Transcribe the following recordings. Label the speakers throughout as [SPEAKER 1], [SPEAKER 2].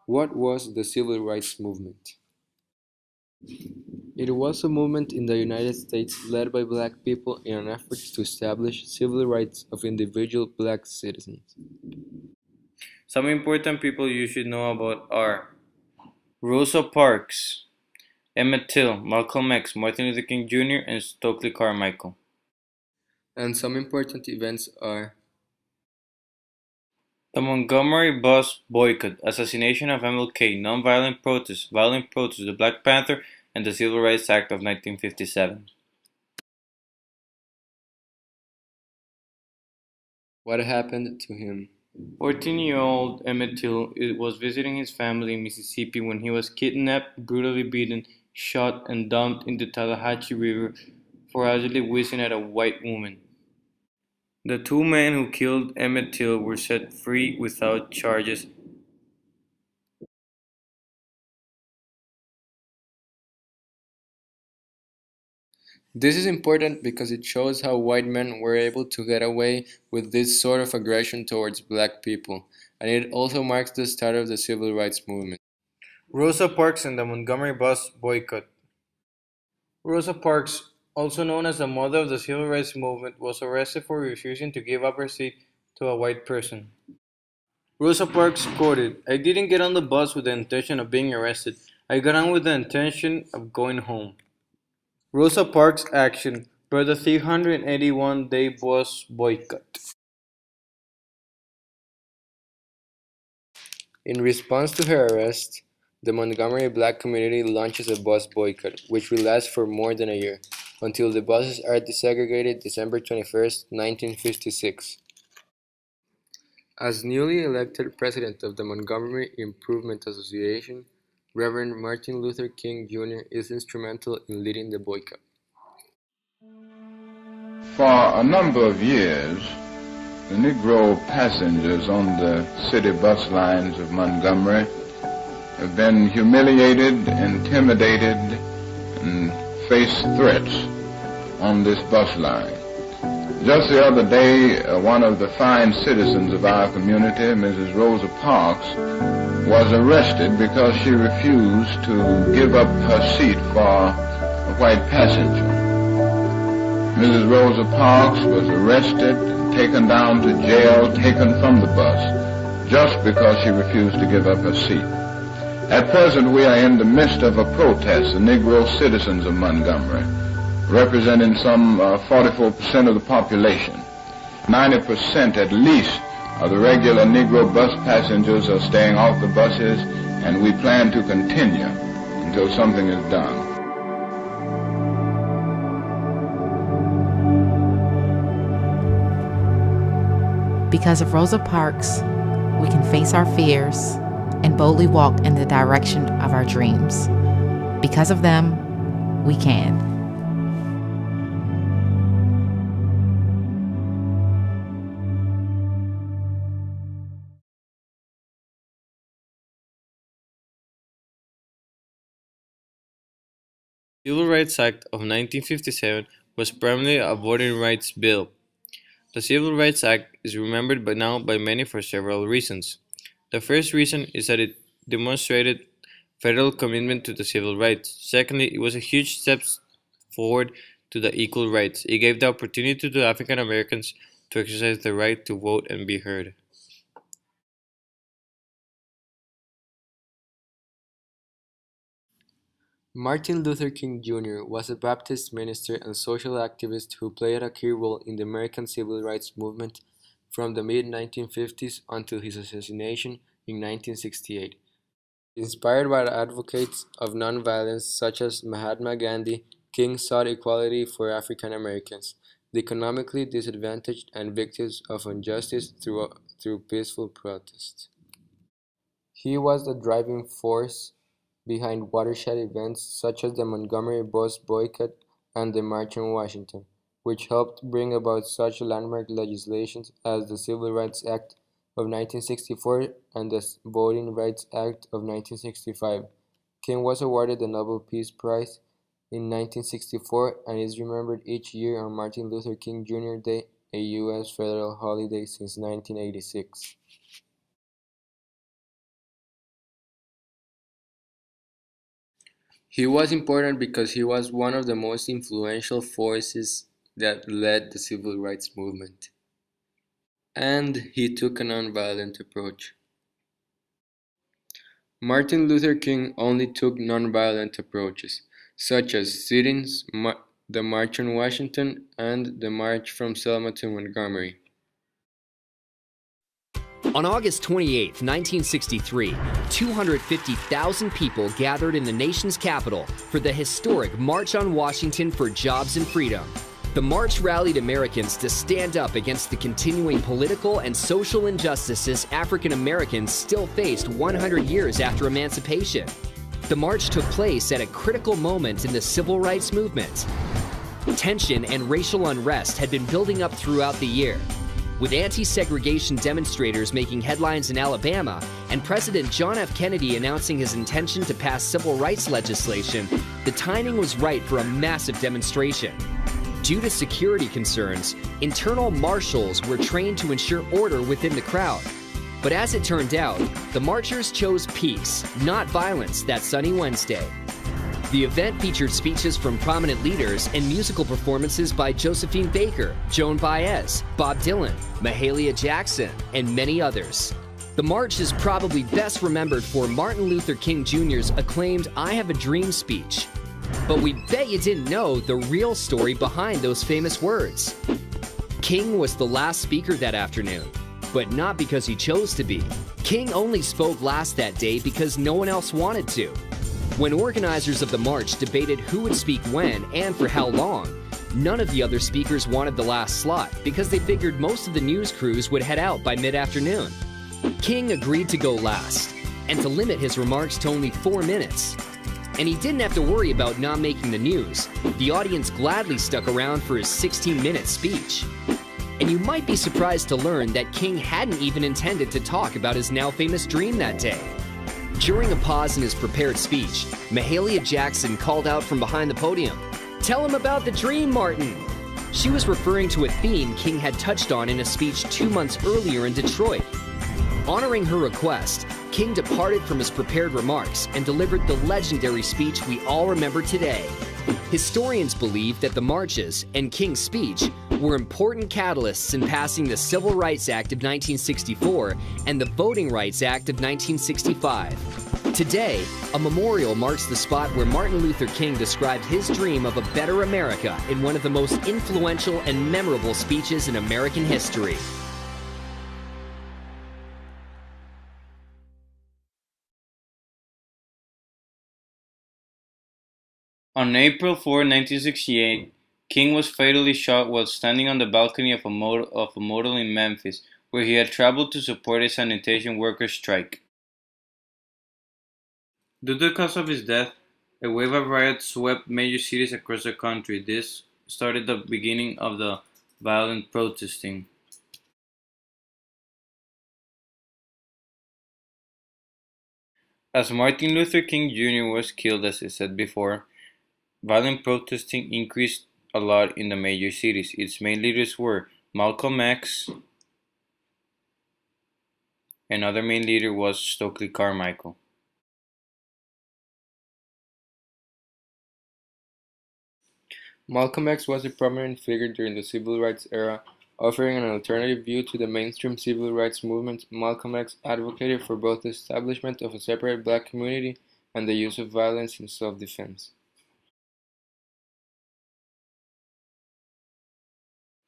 [SPEAKER 1] What was the Civil Rights Movement? It was a movement in the United States led by black people in an effort to establish civil rights of individual black citizens.
[SPEAKER 2] Some important people you should know about are Rosa Parks, Emmett Till, Malcolm X, Martin Luther King Jr., and Stokely Carmichael.
[SPEAKER 1] And some important events are
[SPEAKER 2] The Montgomery bus boycott, assassination of MLK, nonviolent protests, violent protests, the Black Panther, and the Civil Rights Act of 1957.
[SPEAKER 1] what happened to him.
[SPEAKER 2] 14-year-old Emmett Till was visiting his family in Mississippi when he was kidnapped, brutally beaten, shot, and dumped in the Tallahatchie River for allegedly whistling at a white woman. The two men who killed Emmett Till were set free without charges.
[SPEAKER 1] This is important because it shows how white men were able to get away with this sort of aggression towards black people, and it also marks the start of the civil rights movement.
[SPEAKER 2] Rosa Parks and the Montgomery bus boycott. Rosa Parks, also known as the mother of the civil rights movement, was arrested for refusing to give up her seat to a white person. Rosa Parks quoted, "I didn't get on the bus with the intention of being arrested. I got on with the intention of going home." Rosa Parks' action brought the 381-day bus boycott.
[SPEAKER 1] In response to her arrest, the Montgomery black community launches a bus boycott, which will last for more than a year, until the buses are desegregated December 21, 1956. As newly elected president of the Montgomery Improvement Association, Reverend Martin Luther King Jr. is instrumental in leading the boycott.
[SPEAKER 3] For a number of years, the Negro passengers on the city bus lines of Montgomery have been humiliated, intimidated, and faced threats on this bus line. Just the other day, one of the fine citizens of our community, Mrs. Rosa Parks, was arrested because she refused to give up her seat for a white passenger. Mrs. Rosa Parks was arrested, taken down to jail, taken from the bus, just because she refused to give up her seat. At present, we are in the midst of a protest, the Negro citizens of Montgomery, representing some 44% of the population. 90% at least of the regular Negro bus passengers are staying off the buses, and we plan to continue until something is done.
[SPEAKER 4] Because of Rosa Parks, we can face our fears and boldly walk in the direction of our dreams. Because of them, we can.
[SPEAKER 2] The Civil Rights Act of 1957 was primarily a voting rights bill. The Civil Rights Act is remembered by now by many for several reasons. The first reason is that it demonstrated federal commitment to the civil rights. Secondly, it was a huge step forward to the equal rights. It gave the opportunity to African Americans to exercise the right to vote and be heard.
[SPEAKER 1] Martin Luther King Jr. was a Baptist minister and social activist who played a key role in the American civil rights movement from the mid-1950s until his assassination in 1968. Inspired by the advocates of nonviolence such as Mahatma Gandhi, King sought equality for African Americans, the economically disadvantaged and victims of injustice through peaceful protest. He was the driving force behind watershed events such as the Montgomery bus boycott and the March on Washington, which helped bring about such landmark legislation as the Civil Rights Act of 1964 and the Voting Rights Act of 1965. King was awarded the Nobel Peace Prize in 1964 and is remembered each year on Martin Luther King Jr. Day, a U.S. federal holiday since 1986. He was important because he was one of the most influential forces that led the civil rights movement. And he took a nonviolent approach. Martin Luther King only took nonviolent approaches, such as sit-ins, the March on Washington, and the March from Selma to Montgomery.
[SPEAKER 5] On August 28, 1963, 250,000 people gathered in the nation's capital for the historic March on Washington for Jobs and Freedom. The march rallied Americans to stand up against the continuing political and social injustices African Americans still faced 100 years after emancipation. The march took place at a critical moment in the civil rights movement. Tension and racial unrest had been building up throughout the year, with anti-segregation demonstrators making headlines in Alabama and President John F. Kennedy announcing his intention to pass civil rights legislation. The timing was right for a massive demonstration. Due to security concerns, internal marshals were trained to ensure order within the crowd. But as it turned out, the marchers chose peace, not violence, that sunny Wednesday. The event featured speeches from prominent leaders and musical performances by Josephine Baker, Joan Baez, Bob Dylan, Mahalia Jackson, and many others. The march is probably best remembered for Martin Luther King Jr.'s acclaimed "I Have a Dream" speech. But we bet you didn't know the real story behind those famous words. King was the last speaker that afternoon, but not because he chose to be. King only spoke last that day because no one else wanted to. When organizers of the march debated who would speak when and for how long, none of the other speakers wanted the last slot because they figured most of the news crews would head out by mid-afternoon. King agreed to go last and to limit his remarks to only 4 minutes. And he didn't have to worry about not making the news. The audience gladly stuck around for his 16-minute speech. And you might be surprised to learn that King hadn't even intended to talk about his now famous dream that day. During a pause in his prepared speech, Mahalia Jackson called out from behind the podium, "Tell him about the dream, Martin." She was referring to a theme King had touched on in a speech 2 months earlier in Detroit. Honoring her request, King departed from his prepared remarks and delivered the legendary speech we all remember today. Historians believe that the marches and King's speech were important catalysts in passing the Civil Rights Act of 1964 and the Voting Rights Act of 1965. Today, a memorial marks the spot where Martin Luther King described his dream of a better America in one of the most influential and memorable speeches in American history.
[SPEAKER 2] On April 4, 1968, King was fatally shot while standing on the balcony of a motel in Memphis, where he had traveled to support a sanitation workers' strike. Due to the cause of his death, a wave of riots swept major cities across the country. This started the beginning of the violent protesting. As Martin Luther King Jr. was killed, as I said before, violent protesting increased a lot in the major cities. Its main leaders were Malcolm X. Another main leader was Stokely Carmichael.
[SPEAKER 1] Malcolm X was a prominent figure during the civil rights era, offering an alternative view to the mainstream civil rights movement. Malcolm X advocated for both the establishment of a separate black community and the use of violence in self-defense.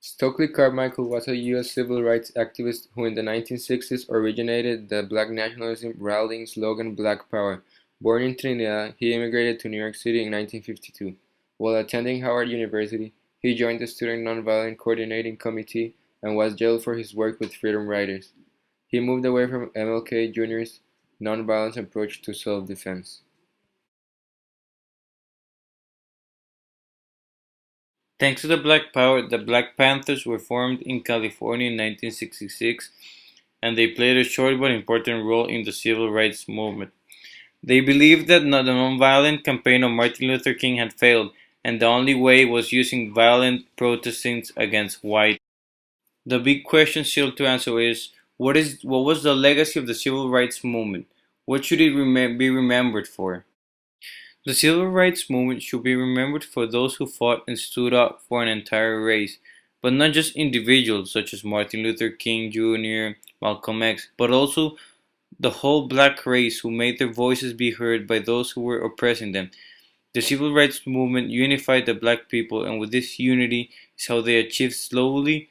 [SPEAKER 1] Stokely Carmichael was a U.S. civil rights activist who in the 1960s originated the black nationalism rallying slogan Black Power. Born in Trinidad, he immigrated to New York City in 1952. While attending Howard University, he joined the Student Nonviolent Coordinating Committee and was jailed for his work with Freedom Riders. He moved away from MLK Jr.'s nonviolent approach to self-defense.
[SPEAKER 2] Thanks to the Black Power, the Black Panthers were formed in California in 1966, and they played a short but important role in the civil rights movement. They believed that the nonviolent campaign of Martin Luther King had failed, and the only way was using violent protestings against white. The big question still to answer is, what was the legacy of the civil rights movement? What should it be remembered for? The civil rights movement should be remembered for those who fought and stood up for an entire race, but not just individuals such as Martin Luther King Jr., Malcolm X, but also the whole black race who made their voices be heard by those who were oppressing them. The civil rights movement unified the black people, and with this unity is how they achieved slowly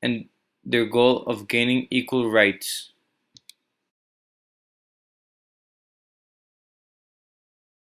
[SPEAKER 2] and their goal of gaining equal rights.